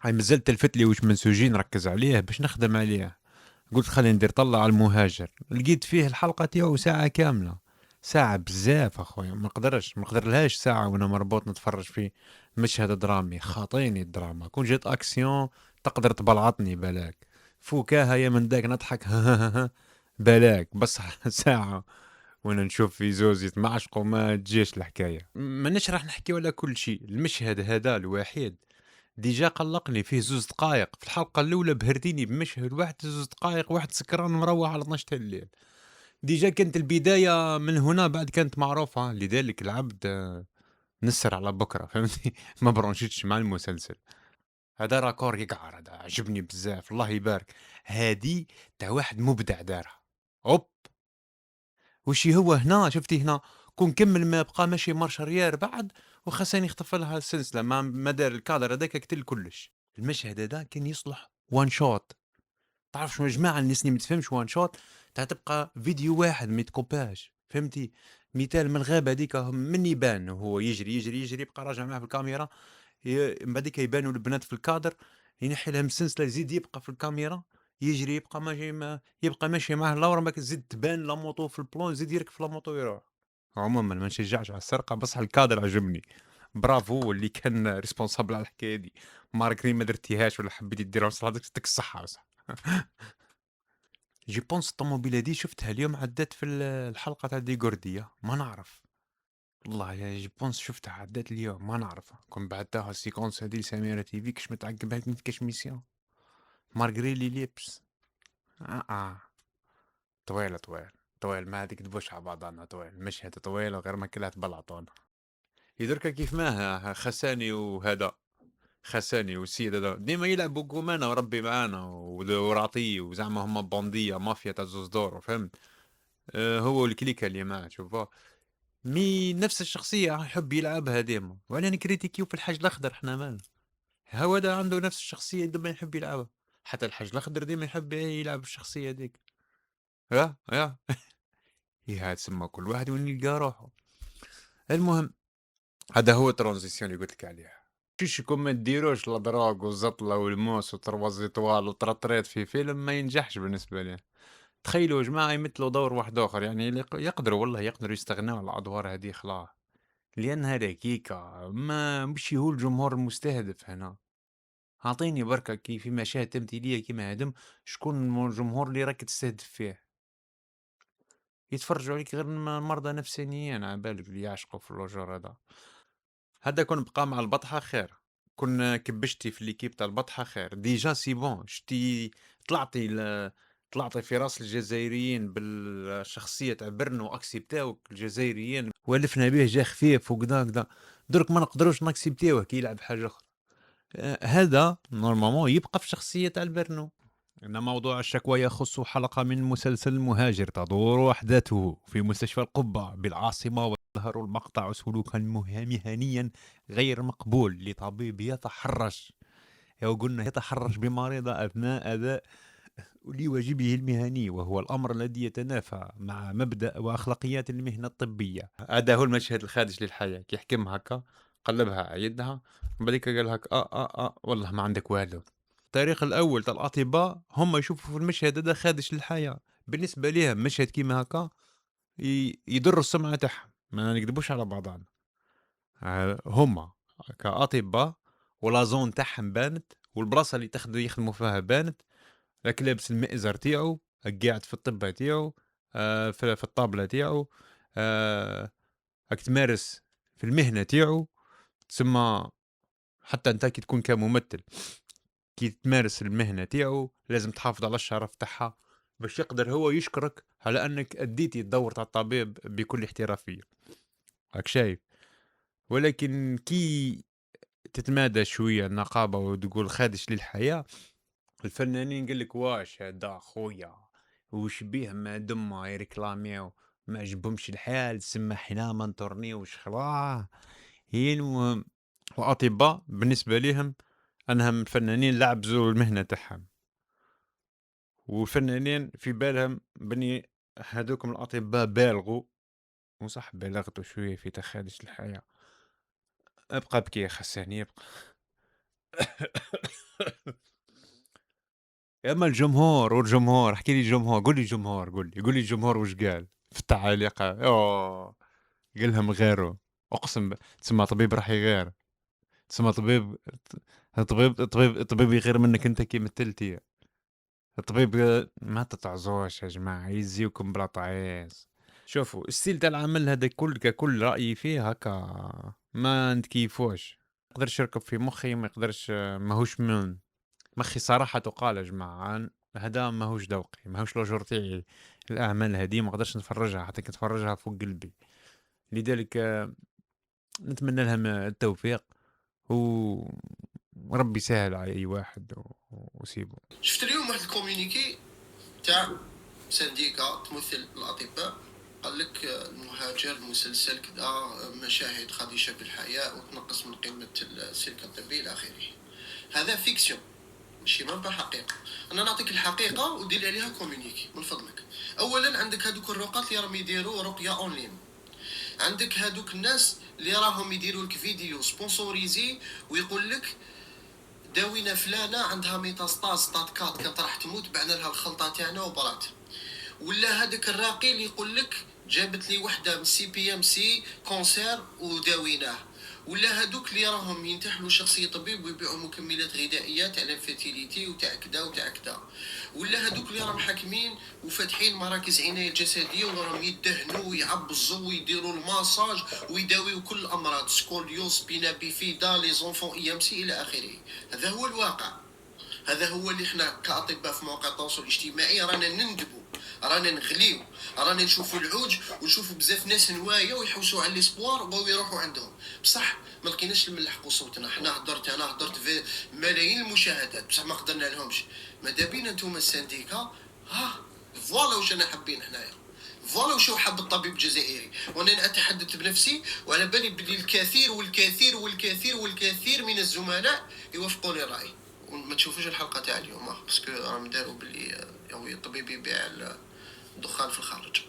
هاي مازال تلفت لي واش منسوجين نركز عليه باش نخدم عليه. قلت خليني ندير طلع على المهاجر، لقيت فيه الحلقة تاعو ساعة كاملة. ساعة بزاف اخويا، ما نقدرلهاش ساعة وانا مربوط نتفرج في مشهد درامي. خاطيني الدراما، كون جات اكسيون تقدر تبلعطني بالك. فكاهة يا من داك نضحك بالك بس ساعة وانا نشوف في زوز يتمعشقوا ما تجيش الحكاية. ما نشرح نحكي ولا كل شيء. المشهد هذا الوحيد ديجا قلقني، فيه 2 دقايق في الحلقة الأولى بهرتيني بمشهد واحد 2 دقايق، واحد سكران مروح على 12 تاع الليل. ديجا كانت البداية من هنا بعد كانت معروفة، لذلك العبد نسر على بكرة فهمتي. ما برونشيتش مع المسلسل. هذا راكور يقعر، هذا عجبني بزاف الله يبارك. هادي تاع واحد مبدع دارها. اوب وشي هو هنا شفتي هنا كون كمل ما بقى ماشي مارش ريال بعد، وخاصني يخطف لها السلسله ما دار الكادر هذاك قتل كلش. المشهد هذا كان يصلح وان شوت. تعرف شنو يا جماعه الناس اللي ما تفهمش وان شوت تاع تبقى فيديو واحد ما يتكوباش فهمتي. مثال من الغابه هذيك من يبان وهو يجري يجري يجري يبقى راجع معاه في الكاميرا. من بعديك يبانوا البنات في الكادر، ينحي لها مسلسله يزيد يبقى في الكاميرا يجري يبقى ماشي ما يبقى ماشي معاه لورا ما تزيد تبان لا موطو في البلون يزيد يركب في لا موطو يروح. عموما ما نشجعش على السرقه بس على الكادر عجبني. برافو اللي كان ريسبونسابل على الحكايه دي. ماركري ما درتيهاش ولا حبيتي ديرها بصح يعطيك الصحه بصح. جي بونس الطوموبيله دي شفتها اليوم عدات في الحلقه تاع دي غورديا ما نعرف. والله يا جي بونس شفتها عدات اليوم ما نعرفها. كون بعدتها السيكونس هذه لسميرة تيفي كش متعقب هيك كاش ميسيون مارغري لي ليبس. اه طويلة طويل طويل ما هذيك تبوش على بعضنا طويل مش هذا طويلة غير ما كلها تبلعطونا. يدرك كيف ما خساني وهذا خساني والسيد هذا ديما يلعبوا قومانا وربي معانا ورعطيه وزعما هما بوندية مافيا تاع زوز دور فهمت. هو الكليكة اللي معاه شوفوا نفس الشخصية يحب يلعبها ديما ولا نكريتيكيو في الحاج الأخضر احنا مالنا. هو ده عنده نفس الشخصية ديما يحب يلعبها. حتى الحاج الأخضر ديما يحب يلعب الشخصية ديك. يا هي تسمى كل واحد وين يلقى روحه. المهم هذا هو الترانزيسيون اللي قلت لك عليه. كيشكم ما ديروش لا دراغ وزطلة والموس وتروازيتوال وترطريت في فيلم ما ينجحش بالنسبة لي. تخيلوا يا جماعة يمثلوا دور واحد آخر يعني يقدروا والله يقدروا يستغنوا على الأدوار هذه خلاص. لأنها ركيكة ما مش هو الجمهور المستهدف هنا. أعطيني بركة كي في مشاهد تمثيلية كيما هادم شكون الجمهور اللي راك تستهدف فيه. يتفرجوا عليك غير مرضى نفسانيين على بالك اللي يعشقوا في اللوجور هذا. هذا كون بقى مع البطحة خير. كون كبشتي في ليكيب تاع البطحة خير ديجا سي بون شتي طلعتي طلعتي في راس الجزائريين بالشخصية تاع برنو اكسبتاوك الجزائريين والفنا به جا خفيف وكذا كذا. درك ما نقدروش ناكسبتيوه كي يلعب حاجة أخرى. هذا نورمالمون يبقى في شخصية البرنو. إن موضوع الشكوى يخص حلقة من مسلسل المهاجر تدور أحداثه في مستشفى القبة بالعاصمة، ويظهر المقطع سلوكا مهنيا غير مقبول لطبيب يتحرش أو قلنا يتحرش بمريضة أثناء أداء لواجبه المهني، وهو الأمر الذي يتنافى مع مبدأ وأخلاقيات المهنة الطبية. هذا هو المشهد الخادش للحياة كي يحكم هكا قلبها على يدها بعديك قال هك والله ما عندك والو. التاريخ الأول تاع الأطباء هم يشوفوا في المشهد هذا خادش للحياة. بالنسبة ليهم مشهد كيما هكا يضر السمعة تاعهم ما نكذبوش على بعضنا. هما كأطباء ولا زون تاعهم بانت والبلاصة اللي يخدموا فيها بانت. راك لابس المئزر تاعو قاعد في الطبة تاعو في الطابلة تاعو راك تمارس في المهنة تاعو. تسمى حتى انت كي تكون كممثل كي تمارس المهنة تاعو لازم تحافظ على الشرف تاعها باش يقدر هو يشكرك على انك اديتي الدور تاع الطبيب بكل احترافية. راك شايف. ولكن كي تتمادى شوية النقابة وتقول خادش للحياة الفنانين قال لك واش هذا خويا وش بيه ما دم يركلاميو ما عجبهمش الحال سما حنا ما نطرنيوش خلاص. هي المهم واطباء بالنسبه لهم انهم الفنانين لعبزوا المهنه تاعهم. والفنانين في بالهم بني هذوكم الاطباء بالغوا. وصح بالغتوا شويه في تخادش الحياه. ابقى بكي يا خساني ابقى. أمّا الجمهور والجمهور، احكِ لي الجمهور، قُل لي الجمهور، قُل لي الجمهور واش قال في التعاليق. أوه! قال لهم غيروا، أقسم تسمى طبيب راح يغير، تسمى طبيب يغير منك أنت كي مثلتي. الطبيب ما تتعظوش يا جماعة، يجزيوكم بلا تعيس. شوفوا الستيل تاع العمل هذا ككل رأيي فيه هكا ما نتكيفوش، ما نقدرش يركب في مخي، ما يقدرش، ماهوش من مخي صراحة تُقال يا جماعة، هذا ماهوش ذوقي، ماهوش لوجور تاعي. الأعمال هذه ما نقدرش نتفرجها، حتى كي نتفرجها فوق قلبي. لذلك نتمنى لهم التوفيق، و وربي يسهل على أي واحد وسيبه. شفت اليوم واحد الكوميونيكي تاع سنديكا تمثل الأطباء، قال لك المهاجر المسلسل كذا مشاهد خديشة بالحياة وتنقص من قيمة السلك الطبي إلى آخره. هذا فيكسيون ماشي مام حقيقة. أنا نعطيك الحقيقة ودير لي عليها كوميونيكي من فضلك. أولا عندك هذوك الرقاة اللي راهم يديروا رقية أونلاين، عندك هذوك الناس اللي راهم يديروا لك فيديو سبونسوريزي ويقول لك داوينا فلانه عندها ميتاستاز ستات كات كانت راح تموت بعنا لها الخلطه تاعنا وبرات. ولا هذاك الراقي اللي يقول لك جابت لي وحده من سي بي ام سي كونسير وداويناه. ولا هذوك اللي راهم ينتحلوا شخصيه طبيب ويبيعوا مكملات غذائيه تاع الفيرتيليتي وتاع كذا وتاع كذا. ولا هذوك اللي راهم حاكمين وفاتحين مراكز عنايه الجسديه وراهم يدهنوا ويعبزوا ويديروا الماساج ويداويوا كل الامراض سكوليوس بينا بيفيدا لي زونفون اي ام سي الى اخره. هذا هو الواقع، هذا هو اللي احنا كاطباء في مواقع التواصل الاجتماعي رانا نندبوا، رانا نغليو، رانا نشوفوا العوج ونشوفوا بزاف ناس نوايا ويحوسوا على الاسبوار ويروحوا عندهم. بصح ما لقيناش نملحقوا صوتنا، انا هضرت في ملايين المشاهدات بصح ما قدرنا لهمش. ماذا بينا انتم السنديكا ها فوالا واش انا حابين حنايا، فوالا وشو حب الطبيب الجزائري. وانا اتحدث بنفسي وعلى بالي بلي الكثير والكثير والكثير والكثير من الزملاء يوافقوني الراي. وما تشوفوش الحلقه تاع اليوم باسكو راهم داروا بلي الطبيب يبيع الدخان في الخارج.